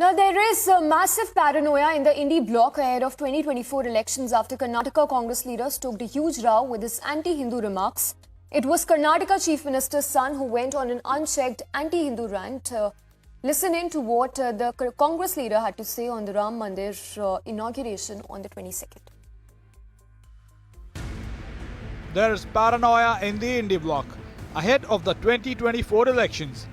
Now, there is a massive paranoia in the Indie bloc ahead of 2024 elections after Karnataka Congress leader stoked a huge row with his anti-Hindu remarks. It was Karnataka Chief Minister's son who went on an unchecked anti-Hindu rant. Listen in to what the Congress leader had to say on the Ram Mandir inauguration on the 22nd. There is paranoia in the Indie bloc ahead of the 2024 elections.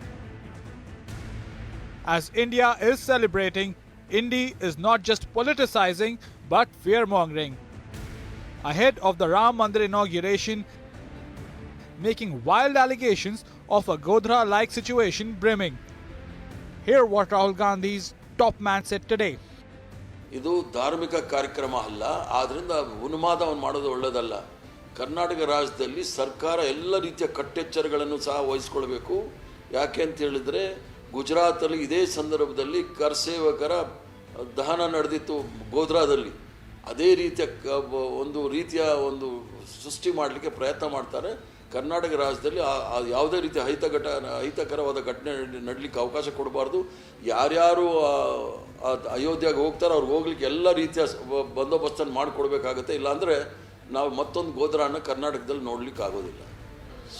As India is celebrating, Indie is not just politicizing but fear-mongering. Ahead of the Ram Mandir inauguration, making wild allegations of a Godhra-like situation brimming. Hear what Rahul Gandhi's top man said today. ಇದು ಧಾರ್ಮಿಕ ಕಾರ್ಯಕ್ರಮ ಅಲ್ಲ, ಆದ್ರಿಂದ ಉನ್ಮಾದವನ್ನು ಮಾಡೋದು ಒಳ್ಳೆಯದಲ್ಲ. ಕರ್ನಾಟಕ ರಾಜ್ಯದಲ್ಲಿ ಸರ್ಕಾರ ಎಲ್ಲ ರೀತಿಯ ಕಟ್ಟೆಚ್ಚರಗಳನ್ನು ಸಹ ವಹಿಸಿಕೊಳ್ಳಬೇಕು. ಯಾಕೆ ಅಂತ ಹೇಳಿದ್ರೆ ಗುಜರಾತಲ್ಲಿ ಇದೇ ಸಂದರ್ಭದಲ್ಲಿ ಕರ್ಸೇವಕರ ದಹನ ನಡೆದಿತ್ತು ಗೋಧ್ರಾದಲ್ಲಿ. ಅದೇ ರೀತಿಯ ಒಂದು ಸೃಷ್ಟಿ ಮಾಡಲಿಕ್ಕೆ ಪ್ರಯತ್ನ ಮಾಡ್ತಾರೆ. ಕರ್ನಾಟಕ ರಾಜ್ಯದಲ್ಲಿ ಯಾವುದೇ ರೀತಿಯ ಅಹಿತಕರವಾದ ಘಟನೆ ನಡಲಿಕ್ಕೆ ಅವಕಾಶ ಕೊಡಬಾರ್ದು. ಯಾರ್ಯಾರು ಅಯೋಧ್ಯೆಗೆ ಹೋಗ್ತಾರೆ ಅವ್ರಿಗೆ ಹೋಗ್ಲಿಕ್ಕೆ ಎಲ್ಲ ರೀತಿಯ ಬಂದೋಬಸ್ತನ್ನು ಮಾಡಿಕೊಡ್ಬೇಕಾಗತ್ತೆ. ಇಲ್ಲಾಂದರೆ ನಾವು ಮತ್ತೊಂದು ಗೋಧ್ರಾನ ಕರ್ನಾಟಕದಲ್ಲಿ ನೋಡ್ಲಿಕ್ಕೆ ಆಗೋದಿಲ್ಲ.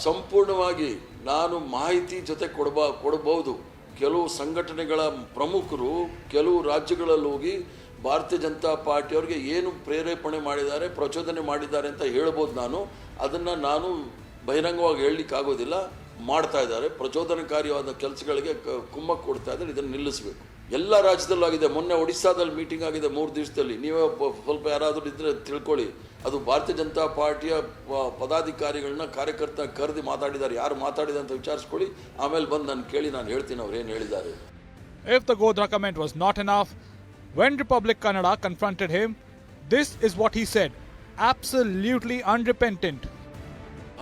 ಸಂಪೂರ್ಣವಾಗಿ ನಾನು ಮಾಹಿತಿ ಜೊತೆ ಕೊಡಬಹುದು. ಕೆಲವು ಸಂಘಟನೆಗಳ ಪ್ರಮುಖರು ಕೆಲವು ರಾಜ್ಯಗಳಲ್ಲಿ ಹೋಗಿ ಭಾರತೀಯ ಜನತಾ ಪಾರ್ಟಿಯವ್ರಿಗೆ ಏನು ಪ್ರೇರೇಪಣೆ ಮಾಡಿದ್ದಾರೆ, ಪ್ರಚೋದನೆ ಮಾಡಿದ್ದಾರೆ ಅಂತ ಹೇಳ್ಬೋದು. ಅದನ್ನು ನಾನು ಬಹಿರಂಗವಾಗಿ ಹೇಳಲಿಕ್ಕಾಗೋದಿಲ್ಲ. ಮಾಡ್ತಾ ಇದ್ದಾರೆ, ಪ್ರಚೋದನಕಾರಿಯಾದ ಕೆಲಸಗಳಿಗೆ ಕುಮ್ಮಕ್ಕು ಕೊಡ್ತಾ ಇದ್ದಾರೆ. ಇದನ್ನು ನಿಲ್ಲಿಸಬೇಕು. ಎಲ್ಲ ರಾಜ್ಯದಲ್ಲೂ ಆಗಿದೆ. ಮೊನ್ನೆ ಒಡಿಸ್ಸಾದಲ್ಲಿ ಮೀಟಿಂಗ್ ಆಗಿದೆ 3 ದಿವಸದಲ್ಲಿ. ನೀವೇ ಸ್ವಲ್ಪ ಯಾರಾದರೂ ಇದ್ದರೆ ತಿಳ್ಕೊಳ್ಳಿ. ಅದು ಭಾರತೀಯ ಜನತಾ ಪಾರ್ಟಿಯ ಪದಾಧಿಕಾರಿಗಳನ್ನ ಕಾರ್ಯಕರ್ತ ಕರೆದು ಮಾತಾಡಿದ್ದಾರೆ. ಯಾರು ಮಾತಾಡಿದೆ ಅಂತ ವಿಚಾರಿಸ್ಕೊಳ್ಳಿ. ಆಮೇಲೆ ಬಂದು ನಾನು ಕೇಳಿ ನಾನು ಹೇಳ್ತೀನಿ ಅವ್ರು ಏನು ಹೇಳಿದ್ದಾರೆ. If the Godhra comment was not enough, when Republic Kannada confronted him, this is what he said, absolutely unrepentant.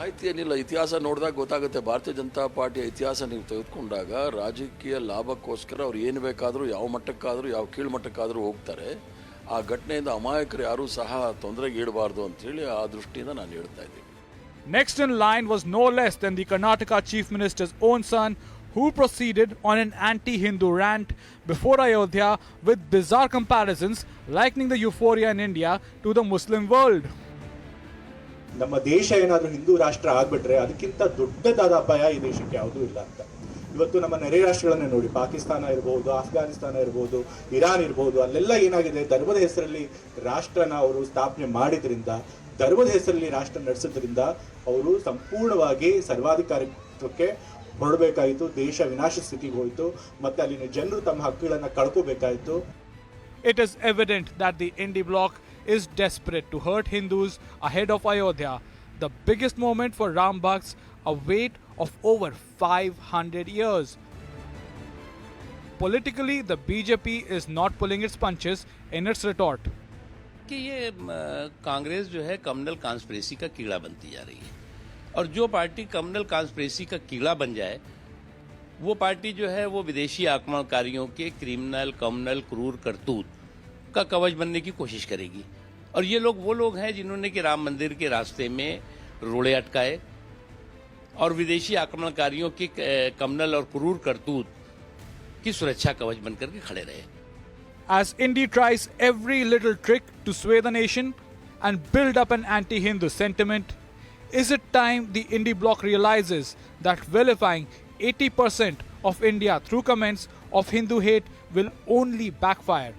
ಆಯ್ತು, ಏನಿಲ್ಲ, ಇತಿಹಾಸ ನೋಡಿದಾಗ ಗೊತ್ತಾಗುತ್ತೆ. ಭಾರತೀಯ ಜನತಾ ಪಾರ್ಟಿಯ ಇತಿಹಾಸ ನೀವು ತೆಗೆದುಕೊಂಡಾಗ ರಾಜಕೀಯ ಲಾಭಕ್ಕೋಸ್ಕರ ಅವ್ರು ಏನು ಬೇಕಾದರೂ ಯಾವ ಮಟ್ಟಕ್ಕಾದರೂ ಯಾವ ಕೀಳ್ಮಟ್ಟಕ್ಕಾದರೂ ಹೋಗ್ತಾರೆ. ಆ ಘಟನೆಯಿಂದ ಅಮಾಯಕರು ಯಾರೂ ಸಹ ತೊಂದರೆಗೆ ಈಡಬಾರ್ದು ಅಂತೇಳಿ ಆ ದೃಷ್ಟಿಯಿಂದ ನಾನು ಹೇಳ್ತಾ ಇದ್ದೀನಿ. Next in line was no less than the Karnataka Chief Minister's own son, who proceeded on an anti-Hindu rant before Ayodhya with bizarre comparisons likening the euphoria in India to the Muslim world. ನಮ್ಮ ದೇಶ ಏನಾದರೂ ಹಿಂದೂ ರಾಷ್ಟ್ರ ಆಗ್ಬಿಟ್ರೆ ಅದಕ್ಕಿಂತ ದೊಡ್ಡದಾದ ಅಪಾಯ ಈ ದೇಶಕ್ಕೆ ಯಾವುದೂ ಇಲ್ಲ ಅಂತ. ಇವತ್ತು ನಮ್ಮ ನೆರೆ ರಾಷ್ಟ್ರಗಳನ್ನೇ ನೋಡಿ, ಪಾಕಿಸ್ತಾನ ಇರ್ಬೋದು, ಅಫ್ಘಾನಿಸ್ತಾನ ಇರ್ಬೋದು, ಇರಾನ್ ಇರ್ಬೋದು, ಅಲ್ಲೆಲ್ಲ ಏನಾಗಿದೆ, ಧರ್ಮದ ಹೆಸರಲ್ಲಿ ರಾಷ್ಟ್ರನ ಅವರು ಸ್ಥಾಪನೆ ಮಾಡಿದ್ರಿಂದ, ಧರ್ಮದ ಹೆಸರಲ್ಲಿ ರಾಷ್ಟ್ರ ನಡೆಸೋದ್ರಿಂದ ಅವರು ಸಂಪೂರ್ಣವಾಗಿ ಸರ್ವಾಧಿಕಾರಿತ್ವಕ್ಕೆ ಹೊರಡಬೇಕಾಯಿತು. ದೇಶ ವಿನಾಶ ಸ್ಥಿತಿಗೆ ಹೋಯಿತು. ಮತ್ತೆ ಅಲ್ಲಿನ ಜನರು ತಮ್ಮ ಹಕ್ಕುಗಳನ್ನು ಕಳ್ಕೋಬೇಕಾಯಿತು. It is evident that the Indie bloc is desperate to hurt Hindus ahead of Ayodhya, the biggest moment for Ram Bhakts, a wait of over 500 years. Politically, the BJP is not pulling its punches in its retort. कि ये कांग्रेस जो है communal conspiracy का कीड़ा बनती जा रही है, और जो पार्टी कम्युनल कॉन्स्पिरेसी का कीड़ा बन जाए वो पार्टी जो है वो विदेशी आक्रमणकारियों के क्रिमिनल कम्युनल क्रूर करतूत का कवच बनने की कोशिश करेगी. और ये लोग वो लोग हैं जिन्होंने कि राम मंदिर के रास्ते में रोड़े अटकाए और विदेशी आक्रमणकारियों के कम्युनल और क्रूर करतूत की सुरक्षा कवच बनकर के खड़े रहे. As Indie tries every little trick to sway the nation and build up an anti-Hindu sentiment, is it time the Indie bloc realizes that vilifying 80% of India through comments of Hindu hate will only backfire